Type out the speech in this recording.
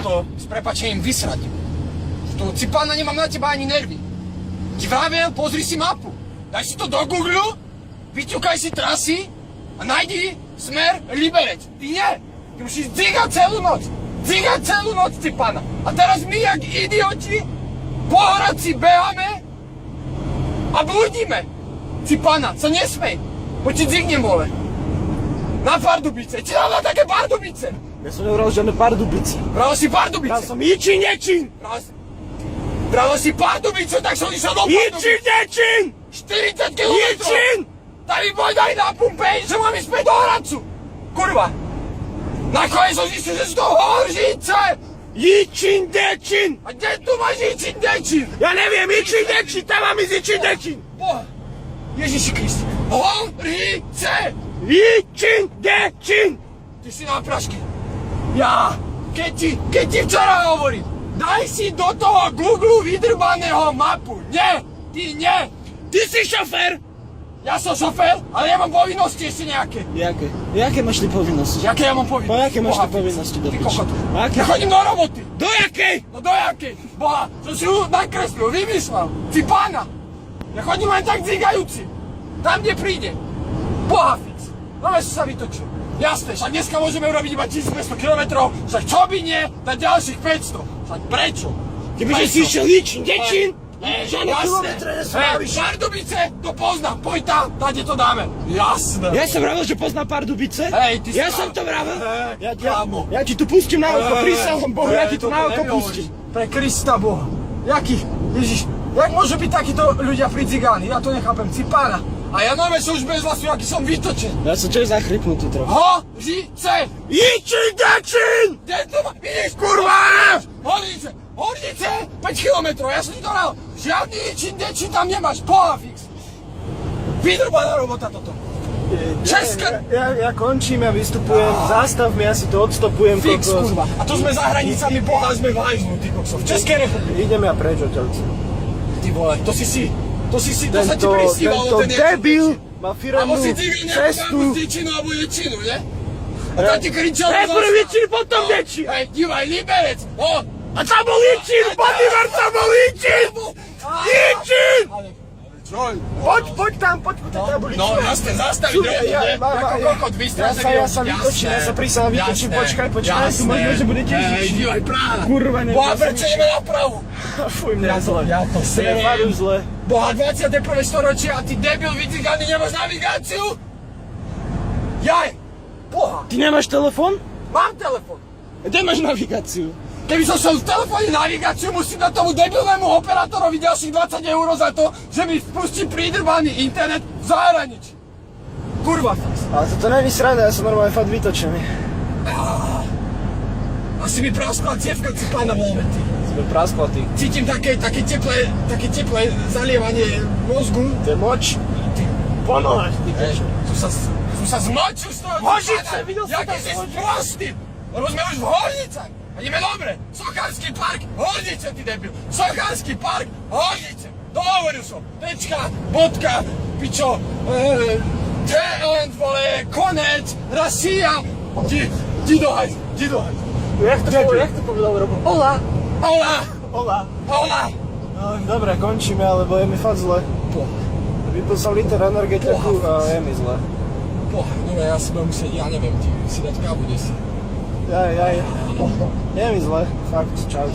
to s prepačením vysrať. To cipána, nemám na teba ani nervy. Ti vravel, pozri si mapu. Daj si to do Google, vyťukaj si trasy a nájdi smer Liberec. Ty nie. Ty musíš dzigať celú noc. Dzigať celú noc, cipána. A teraz my, jak idioti, po Hradci beháme a blúdime. Cipána, sa nesmej. Poď ti dzignem, vole. Na Pardubice. Ti dám na také Pardubice. Ja som nevral žiadne Pardubice. Bravo si Pardubice. Ja som Jičín, nečín. Bravo si Pardubice, tak som išiel do Pardubice. Jičín, nečín. 40 km. Jičín. Tak mi poď aj na pumpe, že mám ísť späť do Hradcu. Kurva. Nakoniec som zistil, že sú to Horžice. Jičín, dečín. A kde tu máš Jičín, dečín? Ja neviem, Jičín, dečín. Tam mám ísť Jičín, dečín. Boha. Ježiši Kriste. Horžice. Jičín, dečín. Ty si na praške. Ja, keď ti včera hovorím, daj si do toho Google vydrbaného mapu. Nie, ty nie. Ty si šofér. Ja som šofér, ale ja mám povinnosti ešte nejaké. Jaké? Jaké máš ty povinnosti? Jaké ja mám povinnosti? No jaké máš ty Boha, povinnosti do ty piči? kokot. Aké? Ja chodím do roboty. Do jakej? No do jakej? Boha, som si ju nakreslil, vymyslel. Ty pána. Ja chodím len tak dzigajúci. Tam, kde príde. Boha fix. No veď sa vytočil. Jasné, však dneska môžeme urobiť iba 1500 km, však čo by nie, na ďalších 500. Však prečo? Kebyže si išiel Jičín, dečín. Žiadne Jasné. kilometre nespravíš. Pardubice, to poznám, poď tam, tady to dáme. Jasné. Ja som vravel, že poznám Pardubice. Hej, ty si Ja prav- som to vravel. kámo. Ja ti tu pustím na oko, prísahom Bohu, ja ti tu na oko pustím. Pre Krista Boha. Jaký? Ježiš, jak môžu byť takíto ľudia pri cigáni? Ja to nechápem, cipána. A ja nové som už bez hlasu, aký som vytočený. Ja som tiež zachrypnutý trochu. Horžice! Jičín, dečín! Kde to má? Vidíš, kurva! Horžice! Horžice! 5 kilometrov, ja som ti to dal. Žiadny Jičín, dečín tam nemáš, boha fix. Vydrbaná robota toto. Česká! Ja končím, ja vystupujem, zastav mi, ja si to odstopujem. Fix, kokos. kurva. A tu sme za hranicami, boha, sme v hajzlu, ty koksov. V Českej republike. Idem ja preč odtiaľ. Ty vole, to sa ti Tento prisívalo, ten debil má Alebo firemnú si divil nejakú cestu. Dečinu alebo Ječinu, ne? A tam ti kričal... Najprv Ječín, potom Dečín. Hej, divaj, Liberec, no! A tam bol Jičín, Bodyvar, tam bol Jičín! Jičín! Ale čo? Poď tam, poď po tej tabuličke. No, jasne, zastaviť, ne? Ako kokot, vystražený. Ja sa vytočím, ja sa prísahám vytočím, počkaj, tu možno, že bude tiež Hej, Jičín. divaj, práva. Kurva, neviem, Boha, ja som prečo ideme napravo? Fuj, mňa zle. Ja to Mňa fakt už zle. Boha, 21. storočie a ty debil vyciganý nemáš navigáciu? Jaj! Boha, Ty nemáš telefón? mám telefon. Kde máš navigáciu? Keby som šiel v telefóne navigáciu, musím na tomu debilnému operátorovi ďalších 20 € za to, že mi spustí pridrbaný internet v zahraničí. Kurva fix. Ale toto není sranda, ja som normálne fakt vytočený. Asi mi praskla cievka cipána v hlave, ty. Sme prasklatí. Cítim také teplé zalievanie mozgu. To je moč. Ty, Ponož, ty pičo. tu sa zmočil z toho. Horžice, videl si Jaký tam si Horžice? sprostý. Lebo sme už v Hornicách. A ideme dobre. Sokársky park, Hornice, ty debil. Sokársky park, Hornice. Dohovoril som. Tečka, bodka, pičo. T-end, vole, konec, Rasia. Ti dohaj. Jak to povedal Robo? Hola. Hola. No, dobre, končíme, lebo je mi fakt zle. Vypil som liter energetiku a je mi zle. Dobre, ja si budem musieť, ja neviem, ti si dať kávu desi. Je mi zle, fakt, čau.